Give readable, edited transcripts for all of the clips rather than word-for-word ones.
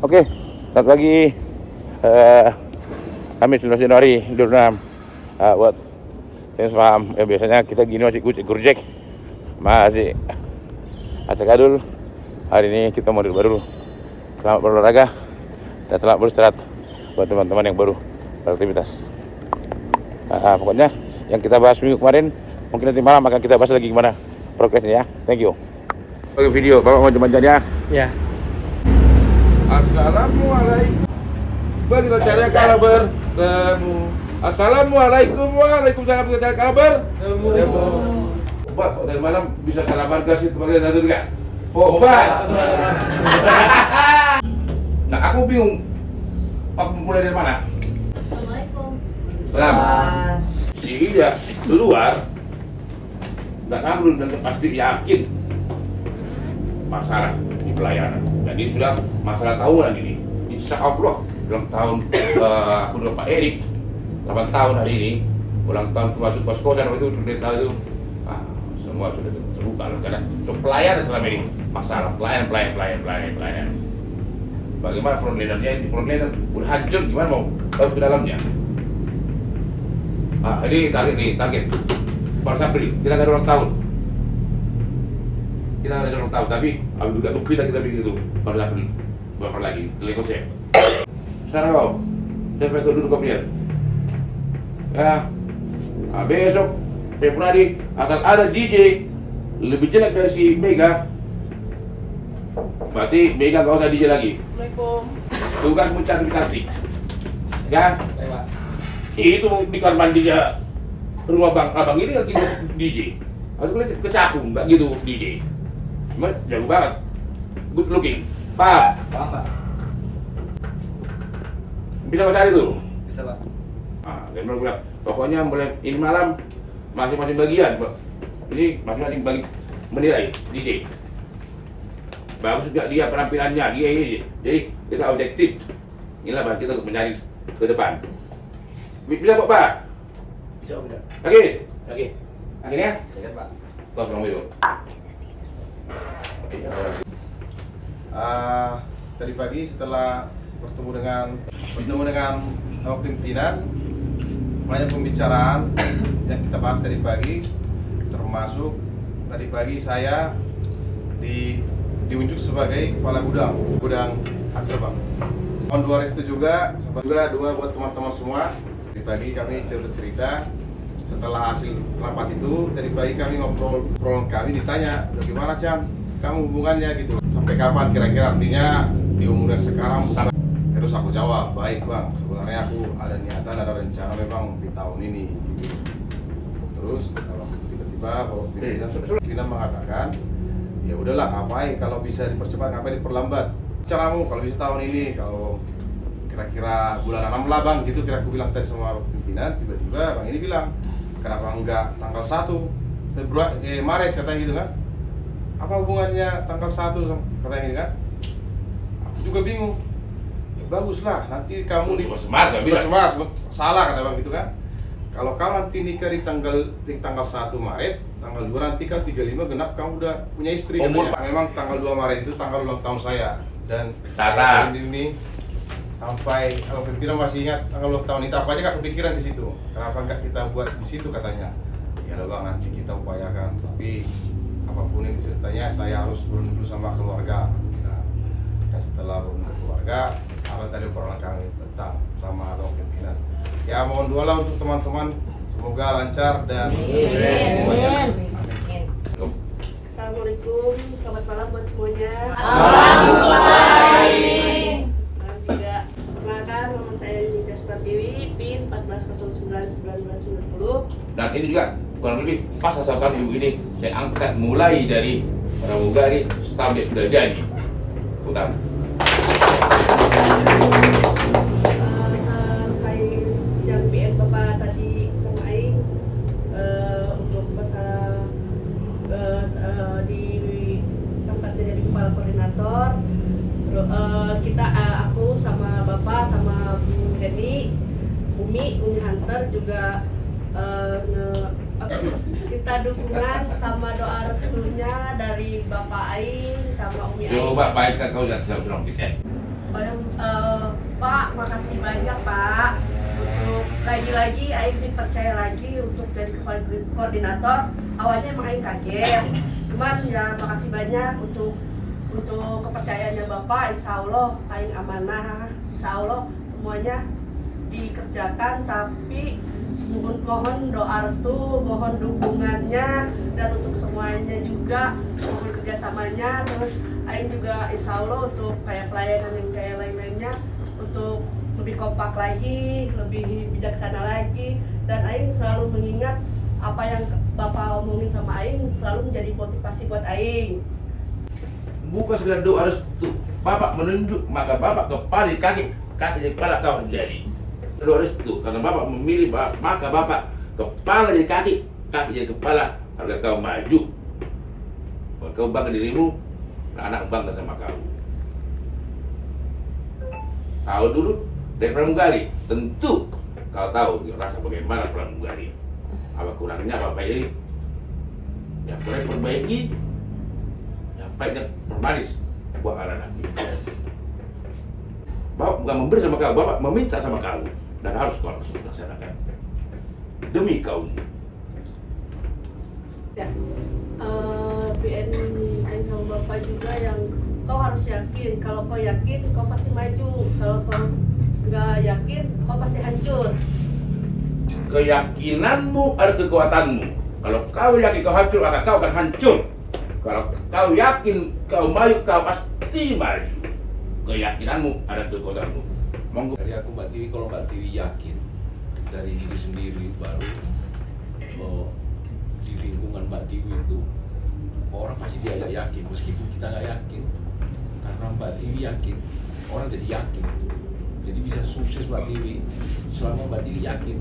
Oke, selamat pagi. Kami 19 Januari 2006. Buat saya paham, ya biasanya kita gini masih gurjek, masih acak adul. Hari ini kita model baru. Selamat berolahraga dan selamat beristirahat buat teman-teman yang baru beraktivitas. Pokoknya yang kita bahas minggu kemarin, mungkin nanti malam akan kita bahas lagi gimana progresnya ya. Thank you. Oke, video Bapak mau jalan ya? Ya. Assalamualaikum. Bagaimana cara kalau bertemu? Assalamualaikum, waalaikumsalam. Bagaimana kabar? Temu. Pak, dari malam bisa salaman kasih teman satu enggak? Oh, Pak. Nah, aku bingung. Aku mulai dari mana? Assalamualaikum. Salam. Si Ida keluar. Nggak ngablu dan pasti yakin masalah di pelayanan. Jadi sudah masalah tahunan ini. Insya Allah ulang tahun aku dengan Pak Erik 8 tahun hari ini, ulang tahun masuk kos-kosan itu itu semua sudah terbuka karena so, pelayanan selama ini masalah pelayanan. Bagaimana frontliner udah hancur, gimana mau ke dalamnya? Ini target pada April kita ada ulang tahun. Kita ada ulang tahun, tapi aku juga lupa kita bikin itu pada April berapa lagi telikosnya. Sekarang kau, saya duduk kau lihat. Ya, besok Februari akan ada DJ lebih jelek dari si Mega. Berarti Mega gak usah DJ lagi. Assalamualaikum. Tugasmu cantik. Ya? Itu di kamar mandinya rumah bang abang ini nggak gitu DJ. Aku lihat kecakung nggak gitu DJ. Cuma jauh banget. Good looking. Pak. Pak. Bisa kau cari tuh? Bisa, Pak. Dan bilang, pokoknya mulai ini malam masing-masing bagian, Pak. Ini masing-masing bagi menilai DJ. Bagus juga dia penampilannya, dia ini. Jadi kita objektif. Inilah bang kita untuk mencari ke depan. Bisa Pak? Bisa, Om. Oke. Oke. Akhirnya? Silakan, Pak. Tos long video. Tadi pagi setelah bertemu dengan pimpinan, banyak pembicaraan yang kita bahas tadi pagi, termasuk tadi pagi saya diunjuk sebagai kepala gudang Akil Bang. Mohon dua restu juga buat teman-teman semua. Tadi pagi kami cerita setelah hasil rapat itu, tadi pagi kami ngobrol kami ditanya, bagaimana Cam, kamu hubungannya gitu, sampai kapan kira-kira, artinya di umur yang sekarang. Terus aku jawab, baik Bang, sebenarnya aku ada niatan, ada rencana memang di tahun ini gitu. Terus kalau tiba-tiba pimpinan mengatakan, ya udahlah, ngapain kalau bisa dipercepat, ngapain diperlambat caramu, kalau bisa tahun ini, kalau kira-kira bulan 6 lah Bang, gitu kira aku bilang tadi sama pimpinan. Tiba-tiba Bang ini bilang, kenapa enggak tanggal 1 Maret katanya gitu kan. Apa hubungannya tanggal 1 katanya gitu kan. Aku juga bingung. Ya baguslah, nanti kamu Smart, salah kata Bang gitu kan. Kalau kamu nanti nikah di tanggal 1 Maret, tanggal 2 nanti kan 35 genap kamu udah punya istri katanya. Memang tanggal 2 Maret itu tanggal ulang tahun saya. Dan ini sampai pimpinan masih ingat tanggal ulang tahun itu, apa aja gak kepikiran di situ. Kenapa nggak kita buat di situ katanya. Ya udah Bang, nanti kita upayakan, tapi apapun itu ceritanya saya harus berunding dulu sama keluarga. Dan setelah berunding ke keluarga, ada tadi obrolan kami tentang sama dong pimpinan. Ya mohon doa lah untuk teman-teman, semoga lancar dan semuanya. Amin. Assalamualaikum, selamat malam buat semuanya. Juga perkenalkan, nama saya Yunita Supartiwi, PIN 14091990. Dan ini juga kurang lebih pas asalkan ibu ini saya angkat mulai dari pramugari staf dia sudah jadi. Putar. Terkait yang PN Bapak tadi sama Aing, untuk masalah di tempatnya jadi kepala koordinator, aku sama Bapak sama Bu Heni, Umi Hunter juga minta dukungan sama doa restunya dari Bapak Aing sama Umi Aing. Coba baikkan kau lihat sudah kita. Pak, makasih banyak Pak untuk lagi-lagi Aing dipercaya lagi untuk jadi kepala koordinator. Awalnya emang Aing kaget, cuman ya makasih banyak untuk kepercayaannya Bapak. Insya Allah Aing amanah, Insya Allah semuanya dikerjakan, tapi mohon doa restu, mohon dukungannya, dan untuk semuanya juga mohon kerjasamanya. Terus Aing juga insya Allah untuk kayak pelayanan yang kayak lain-lainnya untuk lebih kompak lagi, lebih bijaksana lagi, dan Aing selalu mengingat apa yang Bapak omongin sama Aing selalu menjadi motivasi buat Aing. Bukan sekedar doa restu, Bapak menunjuk, maka Bapak kepala kaki jadi kepala kau menjadi. Doa restu, karena Bapak memilih, maka Bapak kepala jadi kaki jadi kepala, harga kau maju. Kalau kau bangga dirimu, anak bangga sama kau. Kau dulu dari pramugari, tentu kau tahu rasa bagaimana pramugari. Apa kurangnya, apa baiknya, yang boleh perbaiki, yang baiknya permanis buat anak nanti. Bapak bukan memberi sama kau, Bapak meminta sama kau, dan harus kau laksanakan demi kau. Ya, PN Aing sama Bapak juga yang kau harus yakin. Kalau kau yakin, kau pasti maju. Kalau kau nggak yakin, kau pasti hancur. Keyakinanmu adalah kekuatanmu. Kalau kau yakin kau hancur, maka kau akan hancur. Kalau kau yakin kau maju, kau pasti maju. Keyakinanmu adalah kekuatanmu. Monggo. Dari aku Mbak Tiwi, kalau Mbak Tiwi yakin dari diri sendiri, baru di lingkungan Mbak Tiwi itu orang pasti diajak yakin, meskipun kita nggak yakin. Karena Mbak Tiwi yakin, orang jadi yakin. Jadi bisa sukses Mbak Tiwi selama Mbak Tiwi yakin.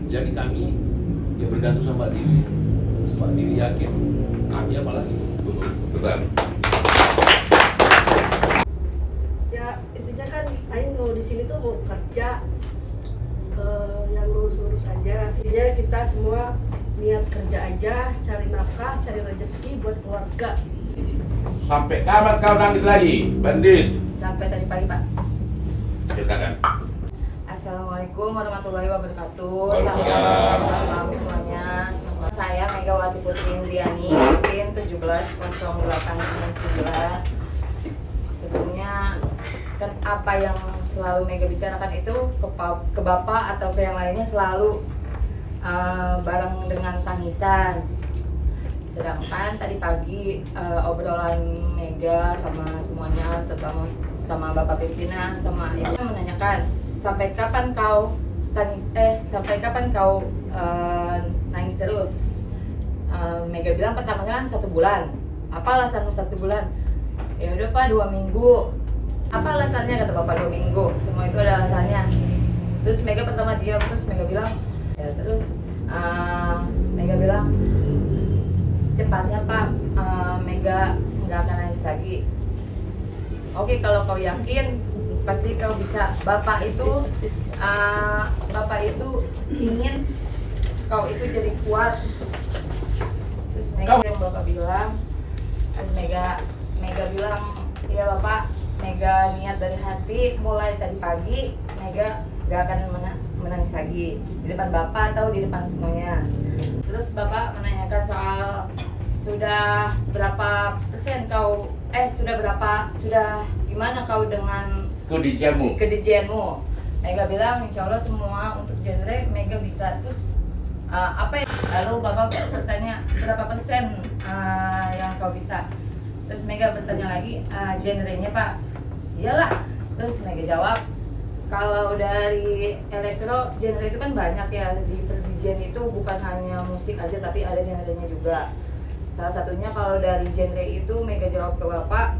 Jadi kami ya bergantung sama Mbak Tiwi. Mbak Tiwi yakin, kami apalagi. Betul. Ya intinya kan Aing mau di sini tuh mau kerja, yang lurus-lurus aja. Intinya kita semua niat kerja aja, cari nafkah, cari rezeki buat keluarga. Sampai kapan kau nangis lagi, bandit? Sampai tadi pagi, Pak. Silakan. Assalamualaikum warahmatullahi wabarakatuh. Waalaikumsalam. Selamat malam semuanya. Saya Megawati Putri Indriani, PIN 170899. Sebelumnya kan apa yang selalu Mega bicarakan itu ke Bapak atau ke yang lainnya selalu bareng dengan tangisan. Sedangkan tadi pagi obrolan Mega sama semuanya, terutama sama Bapak pimpinan, sama Ibu menanyakan sampai kapan kau nangis terus. Mega bilang pertamanya kan 1 bulan. Apa alasanmu 1 bulan? Ya udah Pak, 2 minggu. Apa alasannya, kata Bapak? 2 minggu. Semua itu ada alasannya. Terus Mega pertama diam, terus Mega bilang ya, terus Mega bilang secepatnya Pak, Mega nggak akan nangis lagi. Oke, kalau kau yakin pasti kau bisa. Bapak itu ingin kau itu jadi kuat. Terus Mega yang Bapak bilang, terus Mega bilang ya Bapak, Mega niat dari hati mulai tadi pagi Mega gak akan menangis lagi di depan Bapak atau di depan semuanya. Terus Bapak menanyakan soal sudah berapa persen kau sudah gimana kau dengan kedejianmu. Mega bilang insya Allah semua untuk genre Mega bisa. Terus lalu Bapak bertanya berapa persen yang kau bisa. Terus Mega bertanya lagi, genrenya Pak? Iyalah. Terus Mega jawab, kalau dari elektro, genre itu kan banyak ya. Di perdijian itu bukan hanya musik aja, tapi ada genrenya juga. Salah satunya kalau dari genre itu Mega jawab ke Bapak,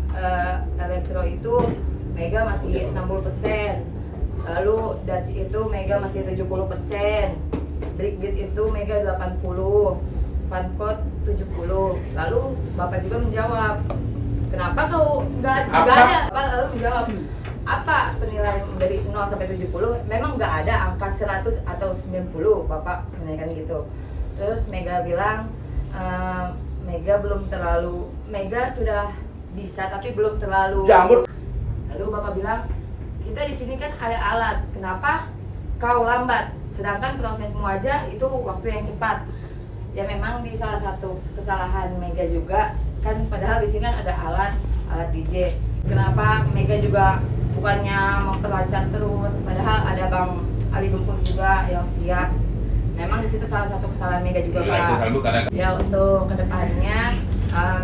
elektro itu Mega masih 60%. Lalu dance itu Mega masih 70%. Breakbeat itu Mega 80%. Funchord 70%. Lalu Bapak juga menjawab, kenapa kau nggak ada? Lalu menjawab, apa penilaian dari 0 sampai 70? Memang nggak ada angka 100 atau 90. Bapak menanyakan gitu. Terus Mega bilang, Mega sudah bisa tapi belum terlalu. Jamur. Lalu Bapak bilang, kita di sini kan ada alat, kenapa kau lambat? Sedangkan prosesmu aja itu waktu yang cepat. Ya memang di salah satu kesalahan Mega juga kan, padahal di sini kan ada alat DJ. Kenapa Mega juga bukannya memperlancar terus, padahal ada Bang Ali Gempur juga yang siap. Memang di situ salah satu kesalahan Mega juga, Pak. Ya untuk kedepannya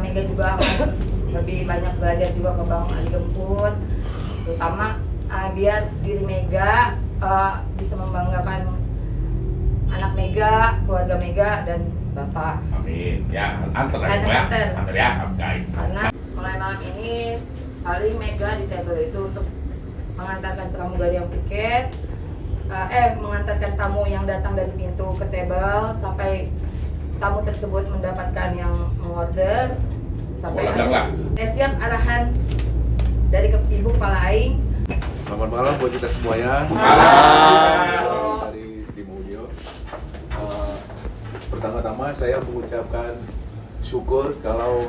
Mega juga akan lebih banyak belajar juga ke Bang Ali Gempur, terutama biar diri Mega bisa membanggakan anak Mega, keluarga Mega dan Bapak. Amin. Ya, antar Dan ya. antar. Antar ya, guys. Karena mulai malam ini paling Mega di table itu untuk mengantarkan pramugari yang piket, mengantarkan tamu yang datang dari pintu ke table sampai tamu tersebut mendapatkan yang mengorder sampai siap arahan dari Ibu Kepala Aing. Selamat malam buat kita semuanya. Malam. Dari tim Unio. Pertama-tama saya mengucapkan syukur kalau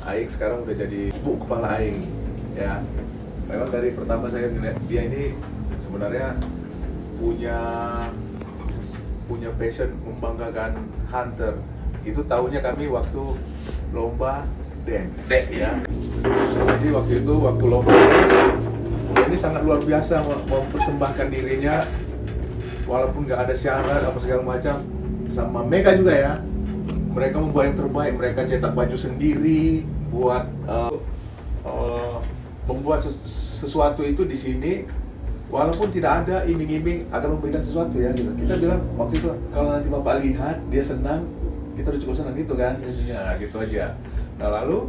Aing sekarang udah jadi Ibu Kepala Aing, ya. Memang dari pertama saya ngeliat dia ini sebenarnya punya passion membanggakan Hunter. Itu tahunya kami waktu lomba dance, ya. Jadi waktu lomba dance, dia ini sangat luar biasa mempersembahkan dirinya, walaupun nggak ada syarat apa segala macam. Sama Mega juga ya, mereka membuat yang terbaik. Mereka cetak baju sendiri, buat membuat sesuatu itu di sini, walaupun tidak ada iming-iming akan memberikan sesuatu ya gitu. Kita bilang waktu itu kalau nanti Bapak lihat dia senang, kita udah cukup senang gitu kan, intinya gitu aja. Nah lalu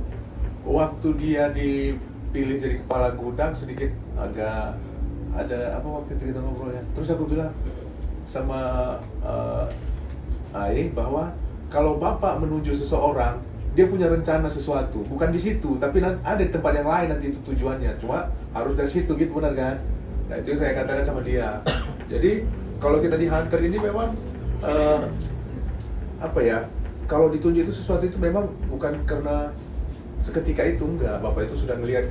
waktu dia dipilih jadi kepala gudang sedikit agak ada apa waktu itu kita ngobrolnya. Terus aku bilang sama Aing bahwa kalau Bapak menuju seseorang, dia punya rencana sesuatu, bukan di situ, tapi ada di tempat yang lain nanti itu tujuannya. Cuma harus dari situ gitu, benar kan? Nah itu yang saya katakan sama dia. Jadi kalau kita di Hunter ini memang apa ya? Kalau ditunjuk itu sesuatu itu memang bukan karena seketika itu, enggak. Bapak itu sudah ngelihat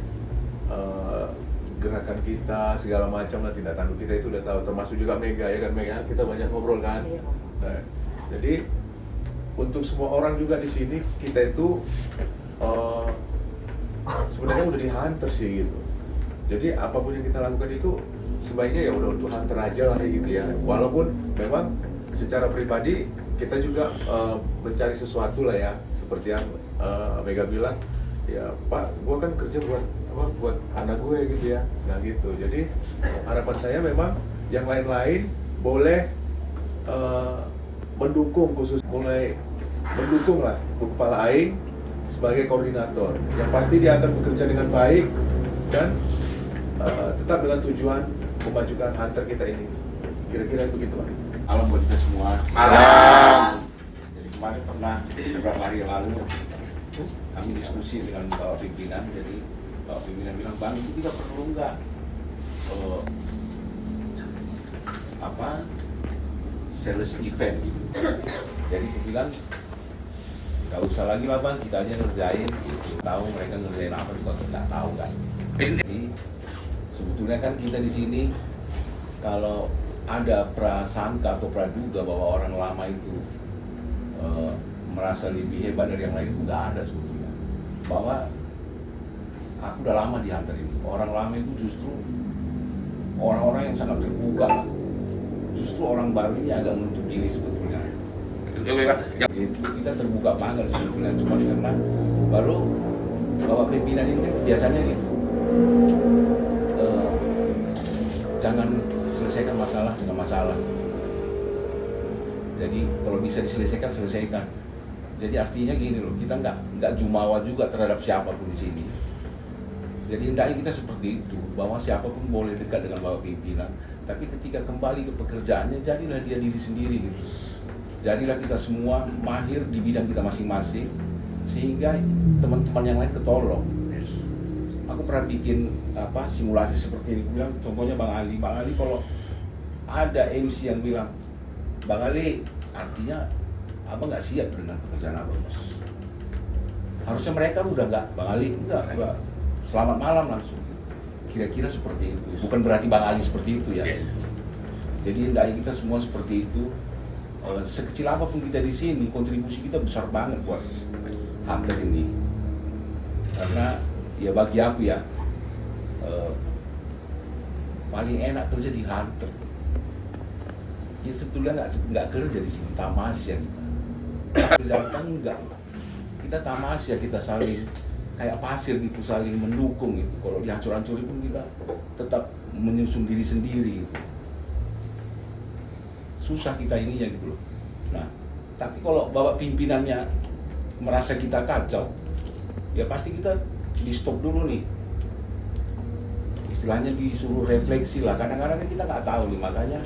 gerakan kita segala macam lah, tindak tanduk kita itu udah tahu, termasuk juga Mega ya kan, Mega kita banyak ngobrol kan. Nah, jadi untuk semua orang juga di sini kita itu sebenarnya udah di Hunter sih gitu. Jadi apapun yang kita lakukan itu sebaiknya ya udah untuk Hunter aja lah gitu ya. Walaupun memang secara pribadi kita juga mencari sesuatu lah ya, seperti yang Mega bilang, ya Pak, gua kan kerja buat anak gue gitu ya. Nah gitu. Jadi harapan saya memang yang lain-lain boleh mendukung, khusus mulai mendukung lah Bu Kepala Aing sebagai koordinator. Yang pasti dia akan bekerja dengan baik dan tetap dengan tujuan memajukan Hunter kita ini. Kira-kira begitu Pak. Malam buat kita semua. Malam. Jadi kemarin pernah beberapa hari yang lalu kami diskusi dengan Bapak Pimpinan. Jadi Bapak Pimpinan bilang, Bang, kita perlu nggak sales event gitu. Jadi aku bilang nggak usah lagi lah Bang, kita aja ngerjain gitu. Tahu mereka ngerjain apa juga nggak tahu kan. Jadi sebetulnya kan kita di sini kalau ada prasangka atau praduga bahwa orang lama itu merasa lebih hebat dari yang lain, itu nggak ada sebetulnya. Bahwa aku udah lama di Hunter ini, orang lama itu justru orang-orang yang sangat terbuka. Justru orang baru ini agak menutup diri sebetulnya. Itu kita terbuka banget sebetulnya, cuma karena baru Bapak Pimpinan ini biasanya gitu. Jangan selesaikan masalah dengan masalah. Jadi kalau bisa diselesaikan, selesaikan. Jadi artinya gini loh, kita nggak jumawa juga terhadap siapapun di sini. Jadi hendaknya kita seperti itu, bahwa siapapun boleh dekat dengan Bapak Pimpinan, tapi ketika kembali ke pekerjaannya, jadilah dia diri sendiri gitu. Jadilah kita semua mahir di bidang kita masing-masing, sehingga teman-teman yang lain ketolong. Aku pernah bikin simulasi seperti ini, bilang contohnya Bang Ali kalau ada MC yang bilang, Bang Ali, artinya Abang nggak siap dengan pekerjaan Abang. Harusnya mereka udah nggak, Bang Ali enggak. selamat malam langsung. Kira-kira seperti itu. Bukan berarti Bang Ali seperti itu ya. Yes. Jadi hendaknya kita semua seperti itu. Sekecil apapun kita di sini, kontribusi kita besar banget buat Hunter ini. Karena ya bagi aku ya, paling enak kerja di Hunter. Ya sebetulnya nggak kerja di sini, tamasya kita. Kerja kita enggak. Kita tamasya, kita saling kayak pasir gitu, saling mendukung gitu. Kalau dihancur-hancurin pun kita tetap menyusun diri sendiri gitu. Susah kita ininya gitu loh. Nah, tapi kalau bapak pimpinannya merasa kita kacau, ya pasti kita di stop dulu nih. Istilahnya disuruh refleksi lah. Kadang-kadang kita nggak tahu nih, makanya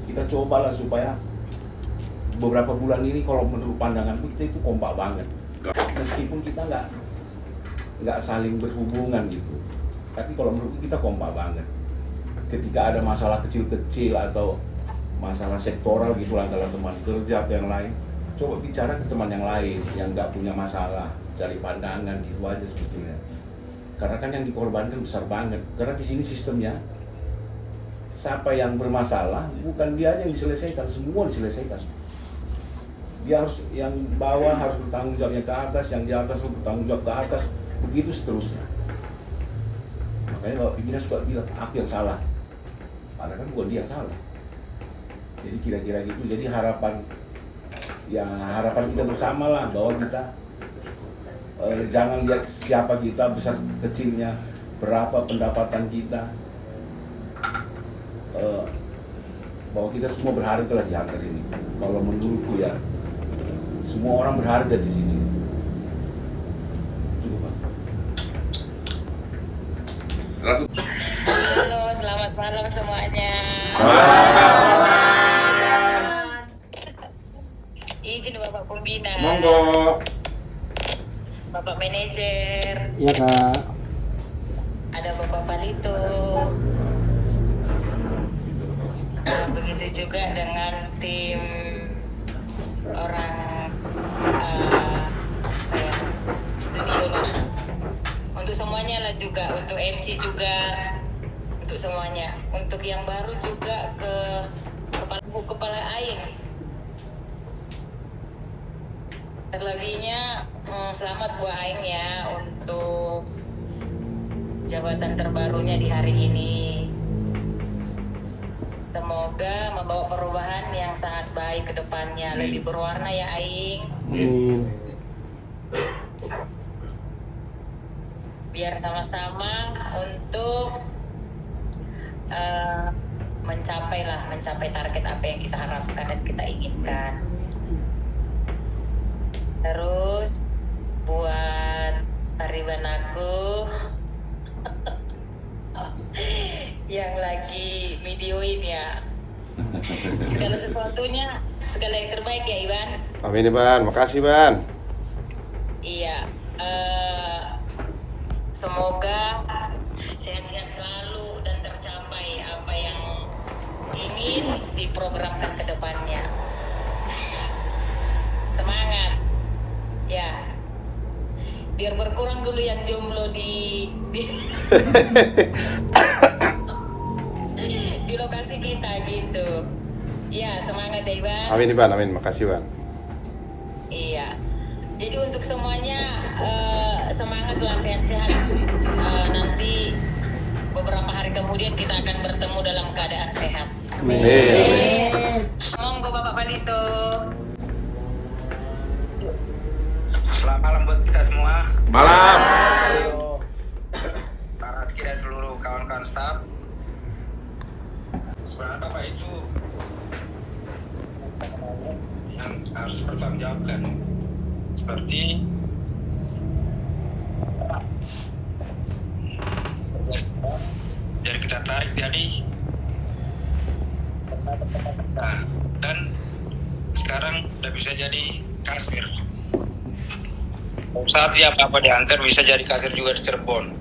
kita cobalah supaya beberapa bulan ini kalau menurut pandanganku kita itu kompak banget. Meskipun kita nggak saling berhubungan gitu, tapi kalau menurutku kita kompak banget. Ketika ada masalah kecil-kecil atau masalah sektoral gitu antara teman kerja atau yang lain, coba bicara ke teman yang lain yang nggak punya masalah, cari pandangan gitu aja sebetulnya. Karena kan yang dikorbankan besar banget. Karena di sini sistemnya siapa yang bermasalah bukan dia aja yang diselesaikan, semua diselesaikan. Dia harus yang bawah harus bertanggung jawabnya ke atas, yang di atas harus bertanggung jawab ke atas, begitu seterusnya. Makanya Bapak pimpinan suka bilang aku yang salah, padahal kan bukan dia yang salah. Jadi kira-kira gitu. Jadi harapan kita bersama lah bahwa kita jangan lihat siapa kita, besar kecilnya, berapa pendapatan kita, bahwa kita semua berharga lah di Hunter ini. Kalau menurutku ya, semua orang berharga di sini. Halo, selamat malam semuanya. Izin Bapak Pembina. Monggo. Bapak Manajer. Iya Kak. Ada Bapak Palito. Begitu juga dengan tim orang studio lah. Untuk semuanya lah juga, untuk MC juga, untuk semuanya. Untuk yang baru juga ke kepala Aing. Terlebihnya selamat buat Aing ya untuk jabatan terbarunya di hari ini. Semoga membawa perubahan yang sangat baik ke depannya, lebih berwarna ya Aing. Amin. Biar sama-sama untuk mencapai target apa yang kita harapkan dan kita inginkan. Terus buat Pariban aku yang lagi videoin ya, segala sesuatunya segala yang terbaik ya Iban. Amin Iban, makasih Ban. Iya, semoga sehat-sehat selalu dan tercapai apa yang ingin diprogramkan ke depannya. Semangat ya, biar berkurang dulu yang jomblo di di lokasi kita gitu. Ya, semangat ya Iban. Amin Iban, amin, makasih Ban. Iya. Jadi untuk semuanya semangatlah, sehat-sehat. Nanti beberapa hari kemudian kita akan bertemu dalam keadaan sehat. Amin. Monggo Bapak Palito. Selamat malam buat kita semua. Malam. Para Rizky dan seluruh kawan-kawan staf. Sebenarnya Bapak itu yang harus dipertanggungjawabkan. Seperti dari kita tarik jadi dan sekarang udah bisa jadi kasir. Saat dia apa-apa diantar bisa jadi kasir juga di Cirebon.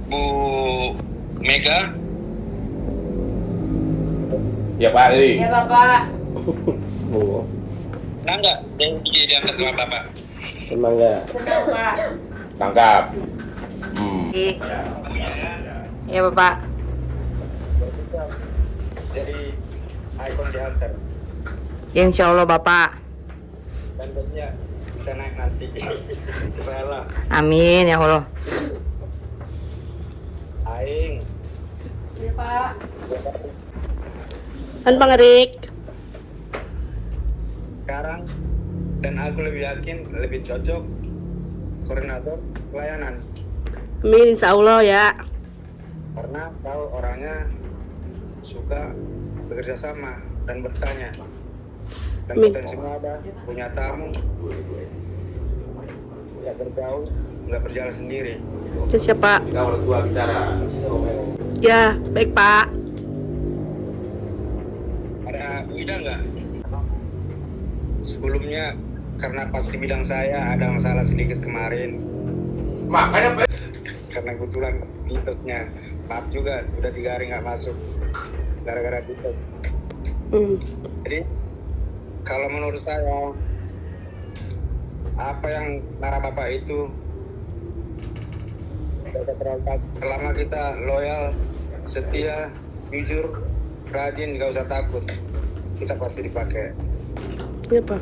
Bu Mega. Ya Pak Ali. Iya Bapak. Oh. Nah enggak, dia diangkat sama Bapak. Semangga. Senang Pak. Tangkap. Iya Bapak. Jadi ikon di Hunter Insya Allah Bapak. dan biasanya bisa naik nanti. Salah. Amin ya Allah. Aing. Iya Pak. Kan Bang Erik. Sekarang dan aku lebih yakin lebih cocok koordinator pelayanan Amin, insya Allah ya. karena kau orangnya suka bekerja sama dan bertanya dan Amin. potensi ada punya tamu nggak bergaul nggak berjalan sendiri. Ya siapa? Kita orang tua bicara. Ya, baik Pak. Ada Wida nggak? Sebelumnya karena pas di bidang saya ada masalah sedikit kemarin Makanya karena kebetulan tipesnya, maaf juga udah 3 hari nggak masuk gara-gara tipes. Jadi kalau menurut saya apa yang narah bapak itu selama kita loyal, setia, jujur, rajin, nggak usah takut, kita pasti dipakai. Iya Pak.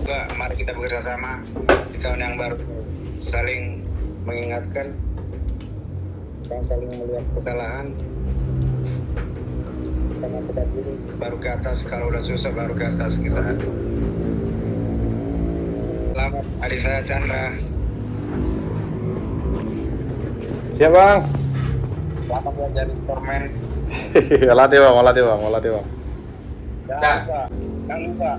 Enggak, mari kita bekerja sama di tahun yang baru, saling mengingatkan dan saling melihat kesalahan. Karena kita dulu baru ke atas, kalau udah susah baru ke atas kita. Selamat adik saya Chandra. Siap Bang. Selamat ya jadi storeman. Latih Bang. Jangan lupa.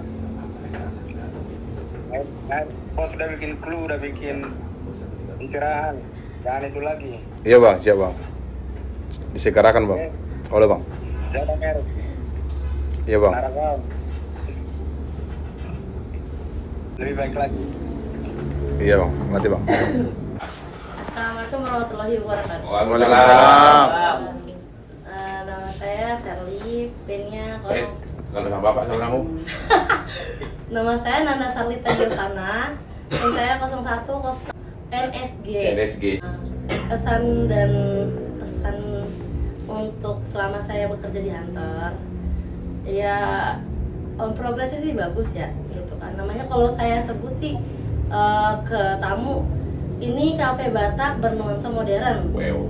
Bos udah bikin clue, udah bikin pencerahan. Jangan itu lagi. Iya Bang, siap Bang. Disekarakan Bang. Oleh Bang. Jangan merek. Iya Bang. Naragam. Lebih baik lagi. Iya Bang, latih Bang. Assalamualaikum warahmatullahi wabarakatuh. Waalaikumsalam. Nama saya Sherly, PIN-nya kalau sama bapak sama kamu. Nama saya Nanda Sarlita Giovana, PIN saya 01 NSG. Kesan untuk selama saya bekerja di Hunter, ya progresnya sih bagus ya, gitu kan. Namanya kalau saya sebut sih ke tamu, ini kafe Batak bernuansa modern. Wow.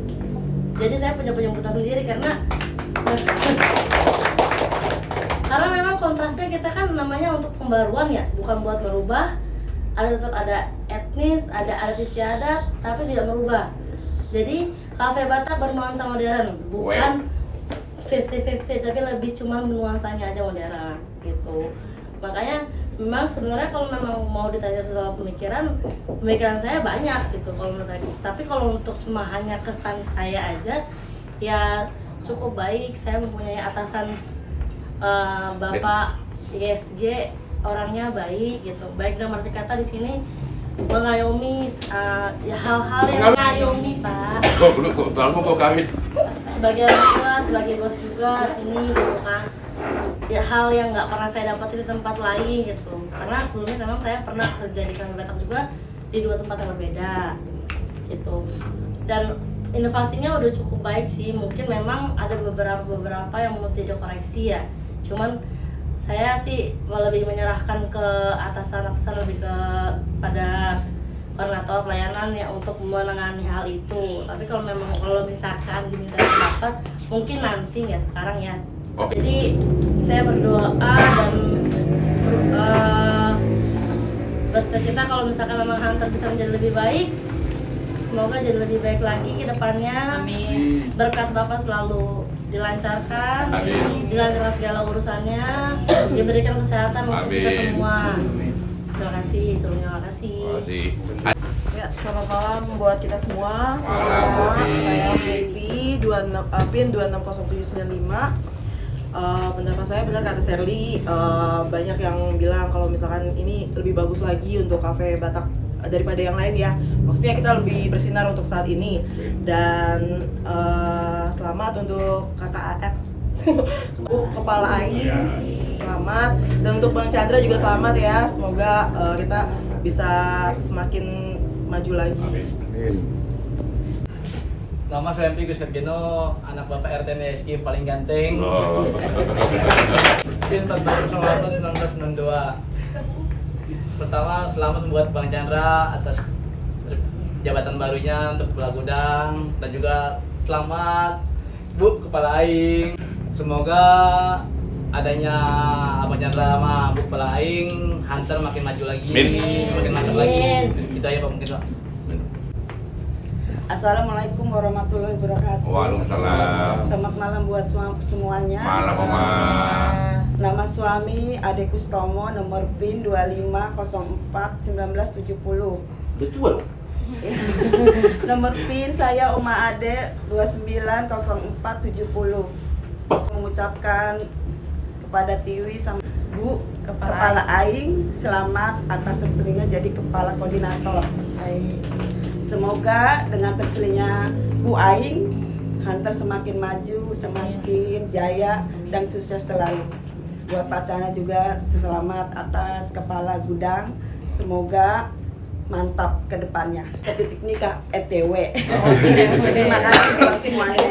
Jadi saya punya penyebutan sendiri karena memang kontrasnya kita kan namanya untuk pembaruan ya, bukan buat merubah. Tetap ada etnis, ada adat istiadat, tapi tidak merubah. Jadi kafe Batak bernuansa modern, bukan 50-50, tapi lebih cuma nuansanya aja modern gitu. Makanya memang sebenarnya kalau memang mau ditanya soal pemikiran saya banyak gitu kalau menurut saya. Tapi kalau untuk cuma hanya kesan saya aja, ya cukup baik. Saya mempunyai atasan Bapak ISG, orangnya baik gitu. Baik dalam arti kata di sini mengayomi ya hal-hal yang mengayomi Pak. Kok kawin? Sebagai orang tua, sebagai bos juga sini gitu kan. Ya hal yang nggak pernah saya dapat di tempat lain gitu. Karena sebelumnya memang saya pernah kerja di Kafe Batak juga di 2 tempat yang berbeda gitu. Dan inovasinya udah cukup baik sih. Mungkin memang ada beberapa yang mau tidak koreksi ya. Cuman saya sih lebih menyerahkan ke atasan lebih ke pada koordinator pelayanan ya untuk menangani hal itu. Tapi kalau misalkan diminta pendapat, mungkin nanti nggak sekarang ya. Oke. Jadi saya berdoa dan bercita-cita kalau misalkan memang Hunter bisa menjadi lebih baik, semoga jadi lebih baik lagi ke depannya. Amin. Berkat Bapak selalu dilancarkan, Amin. dilancarkan segala urusannya, diberikan kesehatan untuk kita Amin. semua. Terima kasih, sebelumnya terima kasih. Masih. Ya, selamat malam buat kita semua. Selamat Malam, malam. Putri. Saya Putri, PIN 260795. Pendapat saya benar kata Sherly, banyak yang bilang kalau misalkan ini lebih bagus lagi untuk kafe Batak daripada yang lain ya. Maksudnya kita lebih bersinar untuk saat ini. Dan selamat untuk kakak AF, Kepala Aing, selamat, dan untuk Bang Chandra juga selamat ya. Semoga kita bisa semakin maju lagi. Amin. Nama saya Gus Ketgeno, anak Bapak RT NSK paling ganteng. PIN 14 1992. Pertama, selamat buat Bang Chandra atas jabatan barunya untuk Kepala Gudang, dan juga selamat Bu Kepala Aing. Semoga adanya Abang Chandra sama Bu Kepala Aing, Hunter makin maju lagi, makin mantap lagi. Itu aja Pak mungkin Pak. Assalamualaikum warahmatullahi wabarakatuh. Waalaikumsalam. Selamat malam buat semuanya. Malam, Mama. Nama suami Ade Kustomo, nomor PIN 25041970. Betul. Nomor PIN saya Oma Ade 290470. Mengucapkan kepada Tiwi sama Bu Kepala Aing selamat atas terpilihnya jadi Kepala Koordinator. Semoga dengan terpilihnya Bu Aing, Hunter semakin maju, semakin jaya dan sukses selalu. Buat pacarnya juga selamat atas Kepala Gudang. Semoga mantap ke depannya. Ke titik nikah ETW. Terima kasih buat semuanya.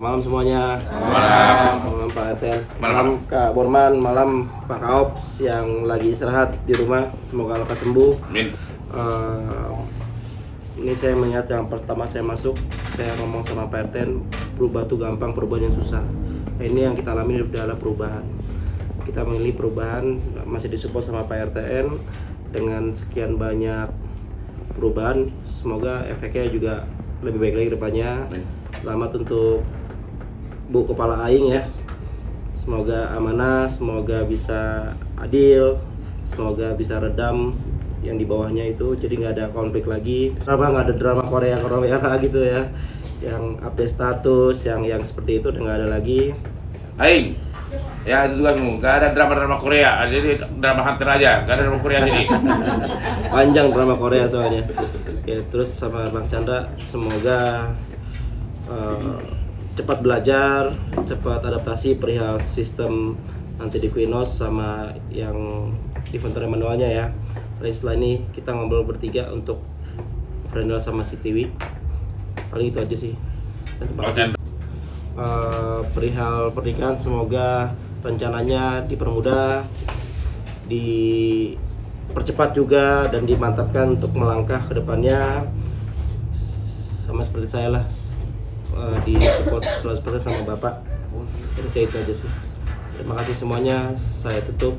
Malam semuanya. Malam Pak Eten. Malam Kak Borman. Malam Pak Kaops yang lagi istirahat di rumah. Semoga lekas sembuh. Amin. Ini saya melihat yang pertama saya masuk, saya ngomong sama Pak RT, berubah tuh gampang, perubahan yang susah. Ini yang kita alami adalah perubahan. Kita memilih perubahan, masih disupport sama Pak RTN dengan sekian banyak perubahan. Semoga efeknya juga lebih baik lagi depannya. Selamat untuk Bu Kepala Aing ya. Semoga amanah, semoga bisa adil, semoga bisa redam yang di bawahnya itu, jadi nggak ada konflik lagi. Kenapa nggak ada drama Korea gitu ya, yang update status yang seperti itu udah nggak ada lagi. Aing, ya itu tugasmu, nggak ada drama Korea, jadi drama Hunter aja, nggak ada drama Korea sini. Panjang drama Korea soalnya. Ya terus sama Bang Chandra, semoga cepat belajar, cepat adaptasi perihal sistem nanti di Quinos sama yang inventory manualnya ya. Dan setelah ini kita ngobrol bertiga untuk Frendel sama si Tiwi. Paling itu aja sih. Perihal pernikahan semoga rencananya dipermudah, dipercepat juga dan dimantapkan untuk melangkah ke depannya. Sama seperti saya lah, di support 100% sama Bapak. Jadi saya itu aja sih. Terima kasih semuanya, saya tutup.